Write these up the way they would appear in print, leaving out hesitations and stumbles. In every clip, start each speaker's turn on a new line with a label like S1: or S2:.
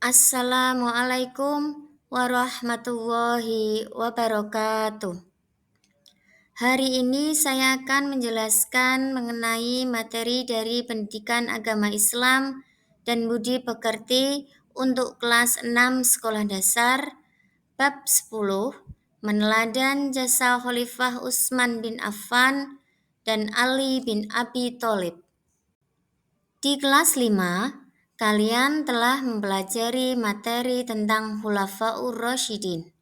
S1: Assalamualaikum warahmatullahi wabarakatuh. Hari ini saya akan menjelaskan mengenai materi dari Pendidikan Agama Islam dan Budi Pekerti untuk kelas 6 Sekolah Dasar, bab 10, Meneladan Jasa Khalifah Utsman bin Affan dan Ali bin Abi Thalib. Di kelas 5, kalian telah mempelajari materi tentang Khulafaur Rasyidin.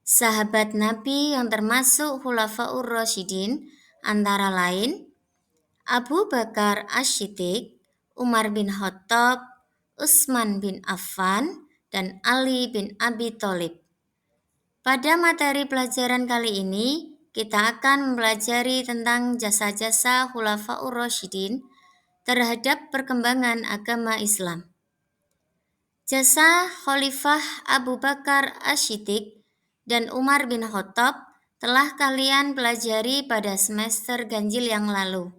S1: Sahabat Nabi yang termasuk Khulafaur Rasyidin antara lain Abu Bakar Asy-Syiddiq, Umar bin Khattab, Utsman bin Affan, dan Ali bin Abi Thalib. Pada materi pelajaran kali ini, kita akan mempelajari tentang jasa-jasa Khulafaur Rasyidin terhadap perkembangan agama Islam. Jasa Khalifah Abu Bakar Asy-Syiddiq dan Umar bin Khattab telah kalian pelajari pada semester ganjil yang lalu.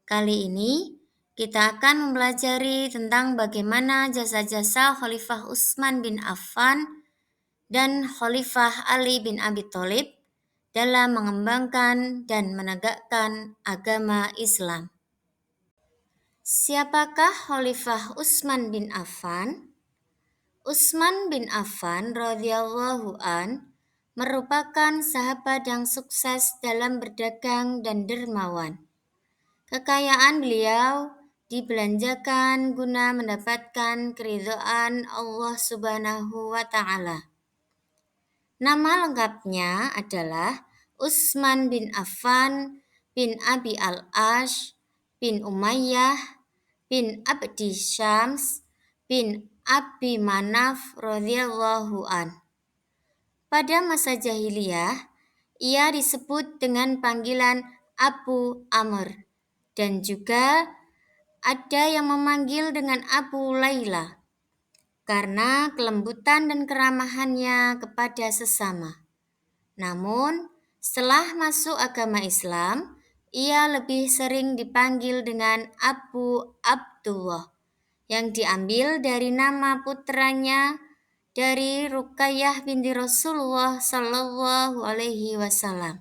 S1: Kali ini kita akan mempelajari tentang bagaimana jasa-jasa Khalifah Utsman bin Affan dan Khalifah Ali bin Abi Thalib dalam mengembangkan dan menegakkan agama Islam. Siapakah Khalifah Utsman bin Affan? Utsman bin Affan radhiyallahu an merupakan sahabat yang sukses dalam berdagang dan dermawan. Kekayaan beliau dibelanjakan guna mendapatkan keridhaan Allah Subhanahu wa taala. Nama lengkapnya adalah Utsman bin Affan bin Abi al-Ash bin Umayyah bin Abdi Syams bin Abi Manaf radhiyallahu an. Pada masa jahiliyah, ia disebut dengan panggilan Abu Amr dan juga ada yang memanggil dengan Abu Laila karena kelembutan dan keramahannya kepada sesama. Namun, setelah masuk agama Islam, ia lebih sering dipanggil dengan Abu Abdullah yang diambil dari nama putranya dari Ruqayyah binti Rasulullah Shallallahu Alaihi Wasallam.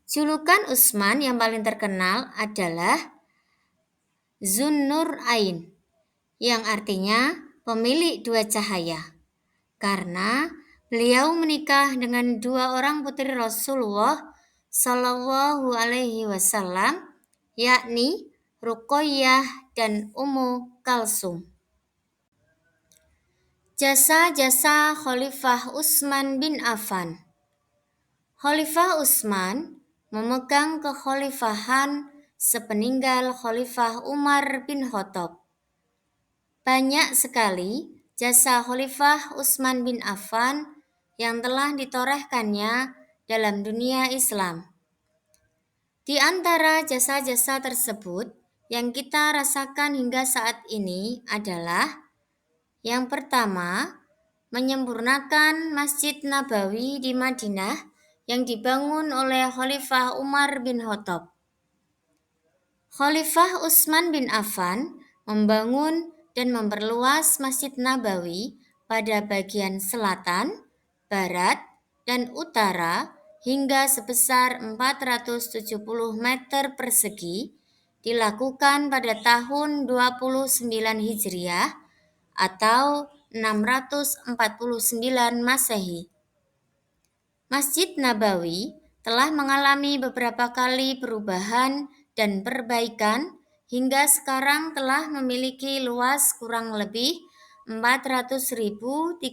S1: Julukan Utsman yang paling terkenal adalah Zunnur Ain, yang artinya pemilik dua cahaya, karena beliau menikah dengan dua orang putri Rasulullah Shallallahu Alaihi Wasallam, yakni Ruqayyah dan Ummu Kalsum. Jasa-jasa Khalifah Utsman bin Affan. Khalifah Utsman memegang kekhalifahan sepeninggal Khalifah Umar bin Khattab. Banyak sekali jasa Khalifah Utsman bin Affan yang telah ditorehkannya dalam dunia Islam. Di antara jasa-jasa tersebut yang kita rasakan hingga saat ini adalah yang pertama, menyempurnakan Masjid Nabawi di Madinah yang dibangun oleh Khalifah Umar bin Khattab. Khalifah Utsman bin Affan membangun dan memperluas Masjid Nabawi pada bagian selatan, barat, dan utara hingga sebesar 470 meter persegi, dilakukan pada tahun 29 Hijriah atau 649 Masehi. Masjid Nabawi telah mengalami beberapa kali perubahan dan perbaikan hingga sekarang telah memiliki luas kurang lebih 400.327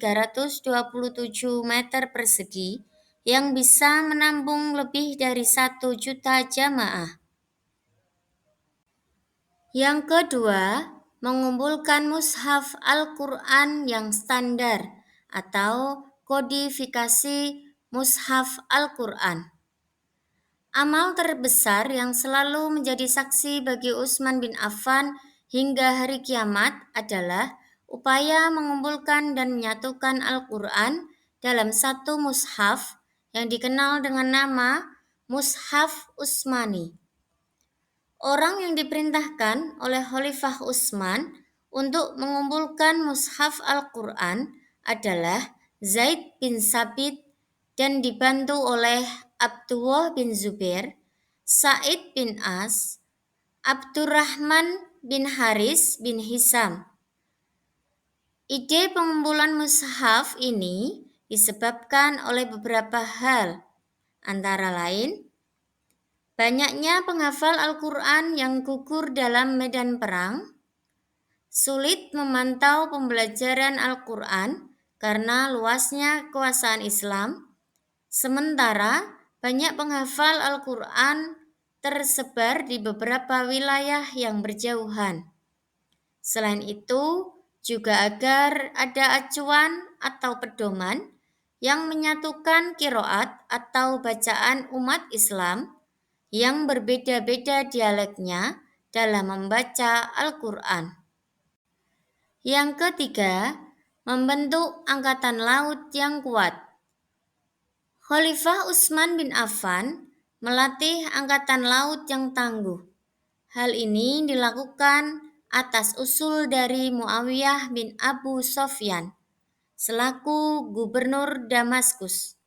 S1: meter persegi yang bisa menampung lebih dari 1 juta jamaah. Yang kedua, mengumpulkan mushaf Al-Quran yang standar atau kodifikasi mushaf Al-Quran. Amal terbesar yang selalu menjadi saksi bagi Utsman bin Affan hingga hari kiamat adalah upaya mengumpulkan dan menyatukan Al-Quran dalam satu mushaf yang dikenal dengan nama Mushaf Utsmani. Orang yang diperintahkan oleh Khalifah Utsman untuk mengumpulkan mushaf Al-Quran adalah Zaid bin Sabit dan dibantu oleh Abdullah bin Zubair, Sa'id bin As, Abdurrahman bin Haris bin Hisam. Ide pengumpulan mushaf ini disebabkan oleh beberapa hal, antara lain banyaknya penghafal Al-Quran yang gugur dalam medan perang, sulit memantau pembelajaran Al-Quran karena luasnya kekuasaan Islam, sementara banyak penghafal Al-Quran tersebar di beberapa wilayah yang berjauhan. Selain itu, juga agar ada acuan atau pedoman yang menyatukan kiroat atau bacaan umat Islam yang berbeda-beda dialeknya dalam membaca Al-Quran. Yang ketiga, membentuk angkatan laut yang kuat. Khalifah Utsman bin Affan melatih angkatan laut yang tangguh. Hal ini dilakukan atas usul dari Muawiyah bin Abu Sofyan selaku gubernur Damaskus.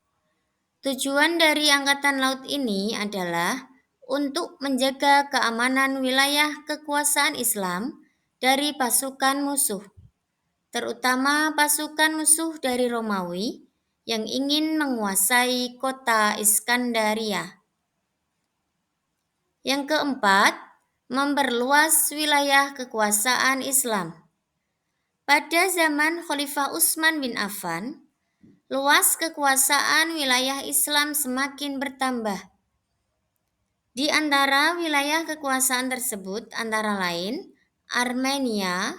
S1: Tujuan dari angkatan laut ini adalah untuk menjaga keamanan wilayah kekuasaan Islam dari pasukan musuh, terutama pasukan musuh dari Romawi yang ingin menguasai kota Iskandaria. Yang keempat, memperluas wilayah kekuasaan Islam. Pada zaman Khalifah Utsman bin Affan, luas kekuasaan wilayah Islam semakin bertambah. Di antara wilayah kekuasaan tersebut antara lain Armenia,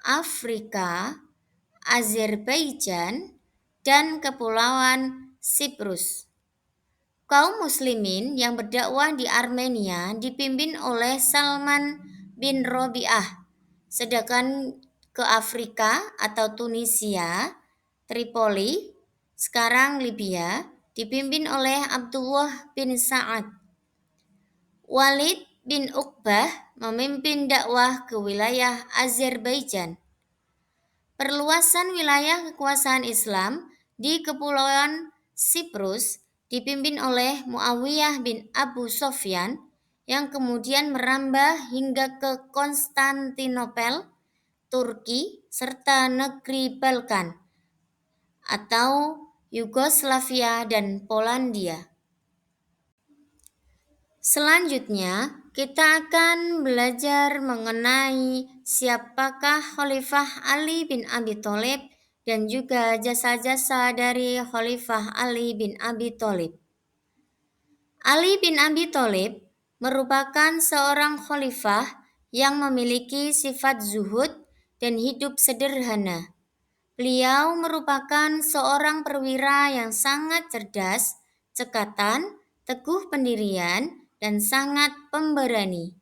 S1: Afrika, Azerbaijan, dan Kepulauan Siprus. Kaum muslimin yang berdakwah di Armenia dipimpin oleh Salman bin Robiah, sedangkan ke Afrika atau Tunisia, Tripoli, sekarang Libya, dipimpin oleh Abdullah bin Sa'ad. Walid bin Uqbah memimpin dakwah ke wilayah Azerbaijan. Perluasan wilayah kekuasaan Islam di Kepulauan Siprus dipimpin oleh Muawiyah bin Abu Sofyan yang kemudian merambah hingga ke Konstantinopel, Turki, serta negeri Balkan atau Yugoslavia dan Polandia. Selanjutnya, kita akan belajar mengenai siapakah Khalifah Ali bin Abi Thalib dan juga jasa-jasa dari Khalifah Ali bin Abi Thalib. Ali bin Abi Thalib merupakan seorang khalifah yang memiliki sifat zuhud dan hidup sederhana. Beliau merupakan seorang perwira yang sangat cerdas, cekatan, teguh pendirian, dan sangat pemberani.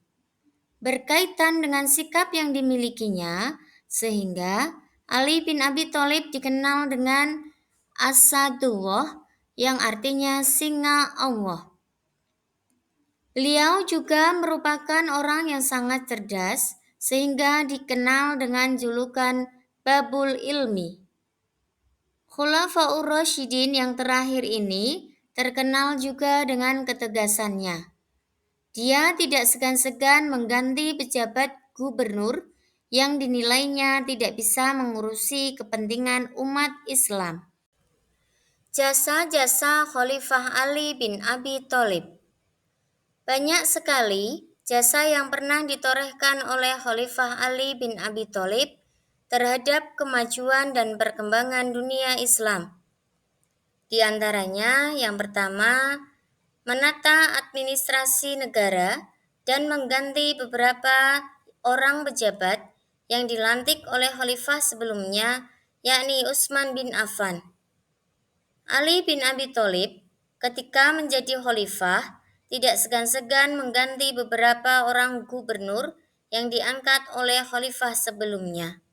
S1: Berkaitan dengan sikap yang dimilikinya, sehingga Ali bin Abi Thalib dikenal dengan Asadullah yang artinya singa Allah. Beliau juga merupakan orang yang sangat cerdas sehingga dikenal dengan julukan Babul Ilmi. Khulafaur Rasyidin yang terakhir ini terkenal juga dengan ketegasannya. Dia tidak segan-segan mengganti pejabat gubernur yang dinilainya tidak bisa mengurusi kepentingan umat Islam. Jasa-jasa Khalifah Ali bin Abi Thalib. Banyak sekali jasa yang pernah ditorehkan oleh Khalifah Ali bin Abi Thalib terhadap kemajuan dan perkembangan dunia Islam. Di antaranya yang pertama, menata administrasi negara dan mengganti beberapa orang pejabat yang dilantik oleh khalifah sebelumnya, yakni Utsman bin Affan. Ali bin Abi Thalib ketika menjadi khalifah tidak segan-segan mengganti beberapa orang gubernur yang diangkat oleh khalifah sebelumnya.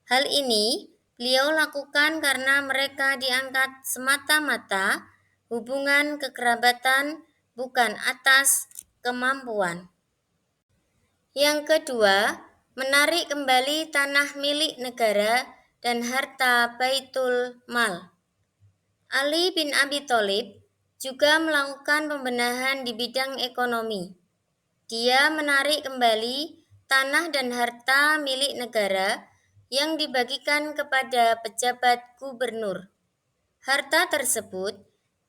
S1: Hal ini beliau lakukan karena mereka diangkat semata-mata hubungan kekerabatan, bukan atas kemampuan. Yang kedua, menarik kembali tanah milik negara dan harta Baitul Mal. Ali bin Abi Thalib juga melakukan pembenahan di bidang ekonomi. Dia menarik kembali tanah dan harta milik negara yang dibagikan kepada pejabat gubernur. Harta tersebut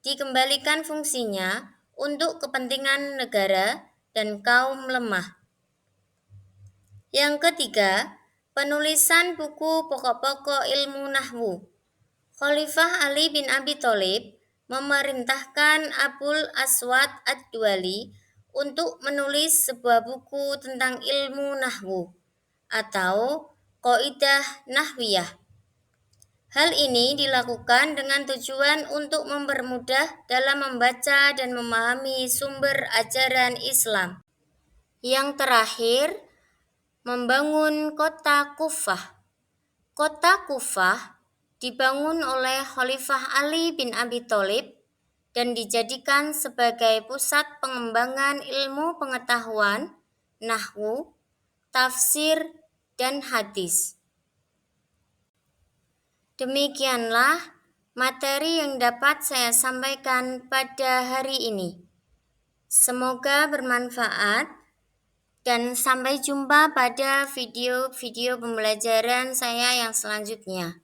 S1: dikembalikan fungsinya untuk kepentingan negara dan kaum lemah. Yang ketiga, penulisan buku pokok-pokok ilmu nahwu. Khalifah Ali bin Abi Thalib memerintahkan Abul Aswad Ad-Duali untuk menulis sebuah buku tentang ilmu nahwu atau Qaidah Nahwiyah. Hal ini dilakukan dengan tujuan untuk mempermudah dalam membaca dan memahami sumber ajaran Islam. Yang terakhir, membangun kota Kufah. Kota Kufah dibangun oleh Khalifah Ali bin Abi Thalib dan dijadikan sebagai pusat pengembangan ilmu pengetahuan, nahwu, tafsir, dan hadis. Demikianlah materi yang dapat saya sampaikan pada hari ini. Semoga bermanfaat dan sampai jumpa pada video-video pembelajaran saya yang selanjutnya.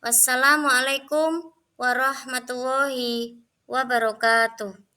S1: Wassalamualaikum warahmatullahi wabarakatuh.